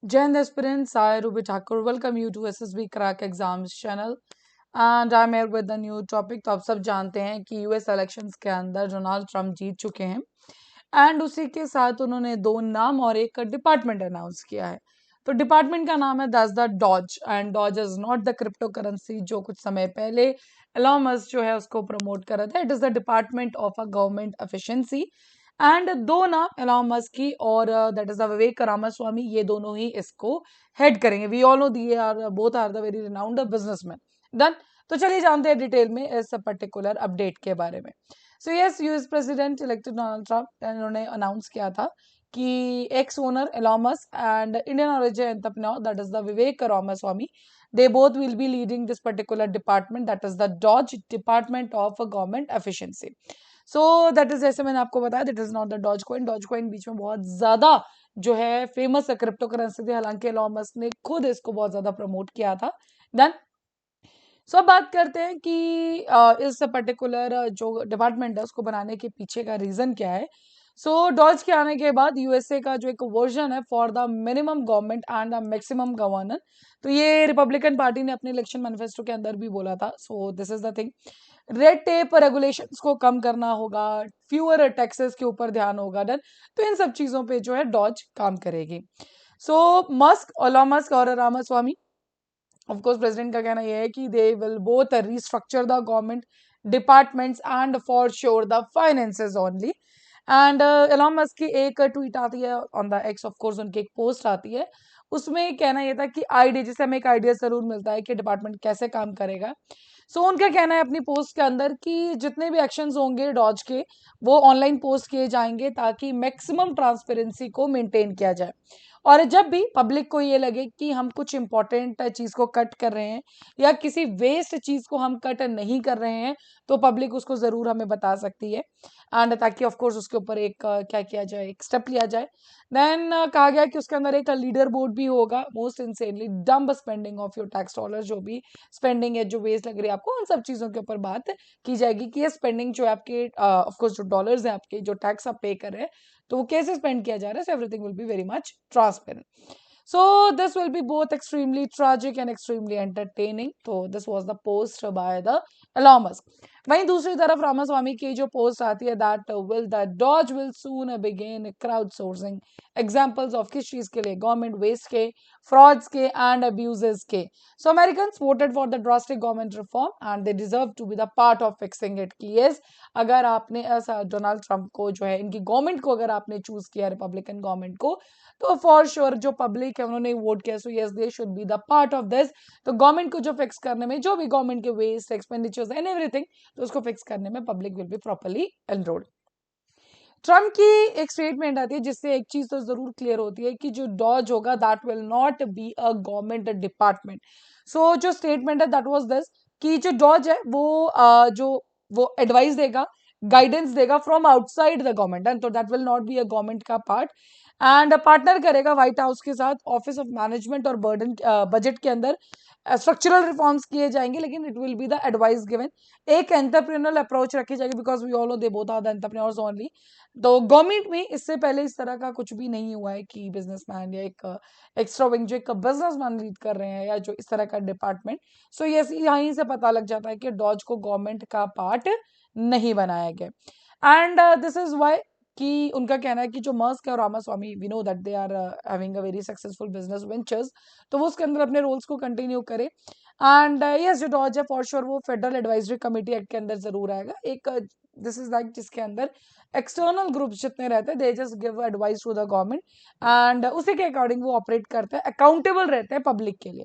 Jen aspirants, I Ruby Thakur welcome you to SSB Crack Exams channel and I'm here with the new topic। तो आप सब जानते हैं कि US elections के अंदर डोनाल्ड ट्रंप जीत चुके हैं एंड उसी के साथ उन्होंने दो नाम और एक डिपार्टमेंट अनाउंस किया है। तो डिपार्टमेंट का नाम है that's the DOGE and DOGE is not the cryptocurrency जो कुछ समय पहले एलॉन मस्क जो है उसको प्रमोट कर रहा था। It is the department of a government efficiency and दो नाम एलॉन मस्क की और that is the Vivek Ramaswamy, ये दोनों ही इसको हेड करेंगे। We all know they are both are the very renowned businessman. Done. तो चलिए जानते हैं डिटेल में इस पर्टिकुलर अपडेट के बारे में। So yes, US president elected Donald Trump इन्होंने अनाउंस किया था कि X owner Elon Musk and Indian origin entrepreneur that is the Vivek Ramaswamy, they both will be leading this particular department that is the Dodge Department of Government Efficiency. So that is, जैसे मैंने आपको बताया, that is not the Dogecoin. Dogecoin बीच में बहुत ज्यादा जो है फेमस क्रिप्टो करेंसी थी, हालांकि एलॉन मस्क ने खुद इसको बहुत ज्यादा प्रमोट किया था। देन अब बात करते हैं कि इस पर्टिकुलर जो डिपार्टमेंट है उसको बनाने के पीछे का रीजन क्या है। डॉज के आने के बाद यूएसए का जो एक वर्जन है for the minimum government and the maximum governor, तो ये रिपब्लिकन पार्टी ने अपने इलेक्शन मैनिफेस्टो के अंदर भी बोला था। So this is the thing, red tape regulations को कम करना होगा, फ्यूअर टैक्सेस के ऊपर ध्यान होगा। डन। तो इन सब चीजों पे जो है डॉज काम करेगी। मस्क, एलन मस्क और रामास्वामी, ऑफ कोर्स प्रेसिडेंट का कहना यह है कि they will both restructure the government departments and for sure the finances only. And Elon Musk की एक ट्वीट आती है on the X, of course उनकी एक पोस्ट आती है, उसमें कहना यह था कि आइडिया, जिससे हमें एक आइडिया जरूर मिलता है कि डिपार्टमेंट कैसे काम करेगा। उनका कहना है अपनी पोस्ट के अंदर कि जितने भी एक्शंस होंगे डॉज के वो ऑनलाइन पोस्ट किए जाएंगे ताकि मैक्सिमम ट्रांसपेरेंसी को मेंटेन किया जाए। और जब भी पब्लिक को ये लगे कि हम कुछ इंपॉर्टेंट चीज को कट कर रहे हैं या किसी वेस्ट चीज को हम कट नहीं कर रहे हैं, तो पब्लिक उसको जरूर हमें बता सकती है एंड ताकि ऑफ कोर्स उसके ऊपर एक क्या किया जाए, एक स्टेप लिया जाए। देन कहा गया कि उसके अंदर एक लीडर बोर्ड भी होगा। Most insanely dumb spending of your tax dollar, जो भी स्पेंडिंग है, जो वेस्ट लग रही है आपको, उन सब चीजों के ऊपर बात की जाएगी कि ये स्पेंडिंग जो है आपके ऑफ कोर्स जो डॉलर्स हैं आपके, जो टैक्स आप पे कर रहे हैं, तो वो कैसे स्पेंड किया जा रहा है। So everything will be very much transparent. So this will be both extremely tragic and extremely entertaining. So this was the post by the Elon Musk. वहीं दूसरी तरफ रामास्वामी की जो पोस्ट आती है, that will the DOGE will soon begin crowdsourcing. Examples of किस चीज के लिए? गवर्नमेंट वेस्ट के, फ्रॉड्स के एंड अब्यूजेस के। So American voted for the drastic government reform and they deserve to be the part of fixing it. की yes, अगर आपने ऐसा डोनाल्ड ट्रंप को जो है, इनकी गवर्नमेंट को अगर आपने चूज किया, रिपब्लिकन गवर्नमेंट को, तो फॉर श्योर जो पब्लिक है उन्होंने वोट किया, so yes they should be the part of this. तो गवर्नमेंट को जो फिक्स करने में, जो भी गवर्नमेंट के वेस्ट एक्सपेंडिचर्स एंड एवरीथिंग, तो उसको फिक्स करने में public will be properly enrolled. Trump की एक स्टेटमेंट आती है जिससे एक चीज तो जरूर क्लियर होती है कि जो डॉज होगा that will not be a government department. जो स्टेटमेंट है दैट वाज दिस, कि जो डॉज है वो एडवाइस देगा, गाइडेंस देगा from outside the government, and तो that will not be a government का पार्ट। एंड पार्टनर करेगा व्हाइट हाउस के साथ, ऑफिस ऑफ मैनेजमेंट और बर्डन बजट के अंदर स्ट्रक्चरल रिफॉर्म्स किए जाएंगे, लेकिन it will be the advice given. एक एंटरप्रेन्योरल अप्रोच रखी जाएगी because we all know they both are the entrepreneurs only. तो गवर्नमेंट में इससे पहले इस तरह का कुछ भी नहीं हुआ है कि बिजनेसमैन या एक एक्स्ट्रा विंग जो एक बिजनेसमैन लीड कर रहे हैं, या जो इस तरह का डिपार्टमेंट। यस, यहीं से पता लग जाता है कि डॉज को गवर्नमेंट का पार्ट नहीं बनाया गया। एंड दिस इज वाई कि उनका कहना है कि जो मस्क है और Ramaswamy, we know that they are having a very successful business ventures, तो वो उसके अंदर अपने रोल्स को कंटिन्यू करे। एंड यस, जो डॉज है फॉर श्योर वो फेडरल एडवाइजरी कमेटी एक्ट के अंदर जरूर आएगा। एक दिस इज लाइक जिसके अंदर एक्सटर्नल ग्रुप्स जितने रहते हैं, they just give advice to the government and उसी के अकॉर्डिंग वो ऑपरेट करते हैं, अकाउंटेबल रहते हैं पब्लिक के लिए।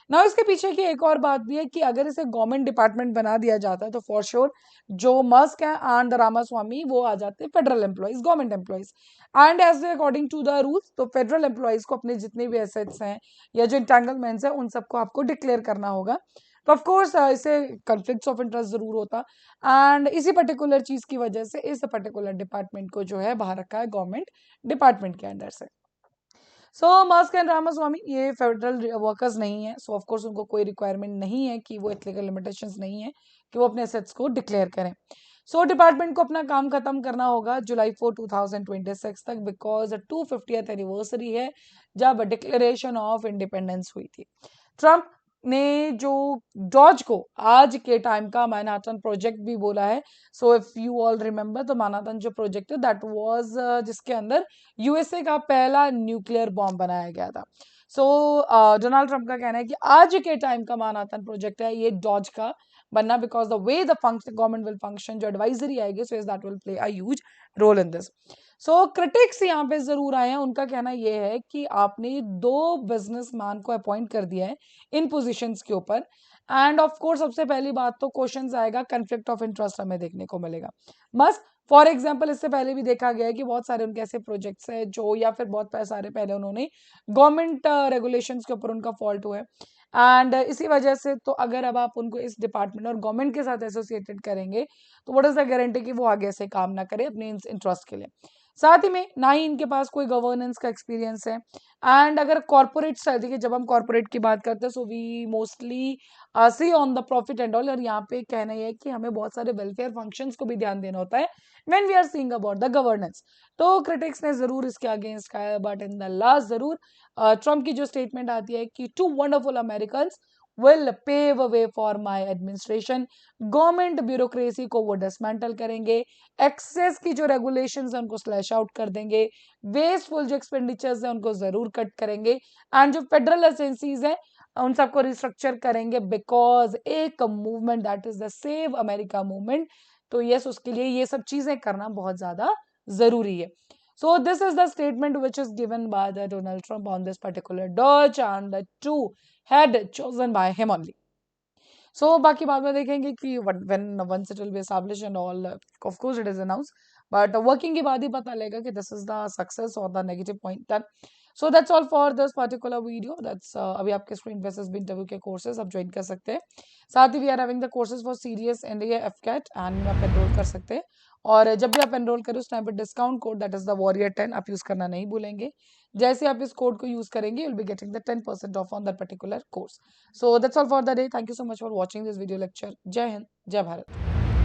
ना इसके पीछे की एक और बात भी है कि अगर इसे गवर्नमेंट डिपार्टमेंट बना दिया जाता है तो फॉर श्योर जो मस्क है एंड रामास्वामी वो आ जाते हैं federal employees, government employees. And as according to the rules, तो फेडरल एम्प्लॉइज को अपने जितने भी एसेट्स हैं या जो इंटेंगलमेंट्स हैं उन सबको आपको डिक्लेयर करना होगा। तो ऑफ कोर्स इससे कॉन्फ्लिक्ट्स ऑफ इंटरेस्ट जरूर होता, एंड इसी पर्टिकुलर चीज की वजह से इस पर्टिकुलर डिपार्टमेंट को जो है बाहर रखा है गवर्नमेंट डिपार्टमेंट के अंदर से। मस्क एंड रामास्वामी ये फेडरल वर्कर्स नहीं है, ऑफ कोर्स उनको कोई रिक्वायरमेंट नहीं है कि वो एथिकल लिमिटेशंस नहीं है कि वो अपने एसेट्स को डिक्लेयर करें। सो डिपार्टमेंट को अपना काम खत्म करना होगा जुलाई 4 2026 तक, बिकॉज 250th एनिवर्सरी है जब डिक्लेरेशन ऑफ इंडिपेंडेंस हुई थी। ट्रम्प ने जो डॉज को आज के टाइम का मैनहट्टन प्रोजेक्ट भी बोला है। So if you all remember, तो मैनहट्टन जो प्रोजेक्ट है दैट वाज जिसके अंदर यूएसए का पहला न्यूक्लियर बॉम्ब बनाया गया था। सो डोनाल्ड ट्रम्प का कहना है कि आज के टाइम का मैनहट्टन प्रोजेक्ट है ये डॉज का बनना, because the way the government will function, जो एडवाइजरी आएगी, so is that will play a huge role in this. So critics यहाँ पे जरूर आए हैं, उनका कहना यह है कि आपने 2 बिजनेसमैन को अपॉइंट कर दिया है इन पोजीशंस के ऊपर, एंड ऑफ कोर्स सबसे पहली बात तो क्वेश्चंस आएगा, कन्फ्लिक्ट ऑफ इंटरेस्ट हमें देखने को मिलेगा। बस फॉर एग्जाम्पल इससे पहले भी देखा गया है कि बहुत सारे उनके ऐसे प्रोजेक्ट्स हैं जो, या फिर बहुत सारे पहले उन्होंने गवर्नमेंट रेगुलेशंस के ऊपर उनका फॉल्ट हुआ है, एंड इसी वजह से तो अगर अब आप उनको इस डिपार्टमेंट और गवर्नमेंट के साथ एसोसिएटेड करेंगे तो व्हाट इज द गारंटी कि वो आगे से काम ना करे अपने इंटरेस्ट के लिए। साथ ही में ना ही इनके पास कोई गवर्नेंस का एक्सपीरियंस है, एंड अगर कॉर्पोरेट स्टाइल, देखिए जब हम कॉर्पोरेट की बात करते हैं so we mostly see on the profit and all, और यहाँ पे कहना यह है कि हमें बहुत सारे वेलफेयर फंक्शंस को भी ध्यान देना होता है when we are seeing about the governance. तो क्रिटिक्स ने जरूर इसके अगेंस्ट कहा है, बट इन द लास्ट जरूर ट्रम्प की जो स्टेटमेंट आती है कि 2 wonderful Americans will pave a way for my administration, government bureaucracy को वो डिसमेंटल करेंगे, एक्सेस की जो रेगुलेशंस है उनको स्लैश आउट कर देंगे, वेस्टफुल जो एक्सपेंडिचर्स है उनको जरूर कट करेंगे, एंड जो फेडरल एजेंसीज है उन सबको रिस्ट्रक्चर करेंगे, बिकॉज एक movement that is the save America movement, तो यस उसके लिए ये सब चीजें करना बहुत ज्यादा जरूरी है। So this is the statement which is given by the Donald Trump on this particular Dodge, and the 2 had chosen by him only. So बाकी बाद में देखेंगे कि when once it will be established and all, of course it is announced, but working के बाद ही पता लगेगा कि this is the success or the negative point done. So that's all for this particular video. That's अभी आपके screen पे SSB interview के courses आप ज्वाइन कर सकते हैं। साथ ही we are having the courses for serious NDA AFCAT, and आप एनरोल कर सकते हैं, और जब भी आप एनरोल करें उस टाइम पे discount code that is the warrior 10 आप यूज करना नहीं भूलेंगे। जैसे आप इस कोड को यूज करेंगे you will be getting the 10% of on that particular course. So that's all for the day. Thank you so much for watching this video lecture. जय हिंद, जय भारत।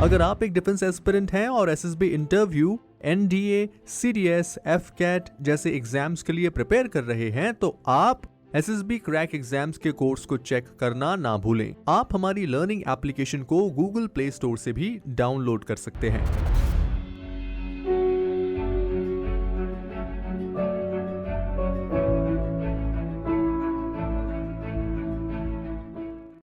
अगर आप एक डिफेंस एस्पिरेंट हैं और SSB interview, NDA, CDS, AFCAT जैसे exams के लिए प्रिपेयर कर रहे हैं तो आप एसएसबी क्रैक एग्जाम्स के कोर्स को चेक करना ना भूलें। आप हमारी लर्निंग एप्लीकेशन को गूगल प्ले स्टोर से भी डाउनलोड कर सकते हैं।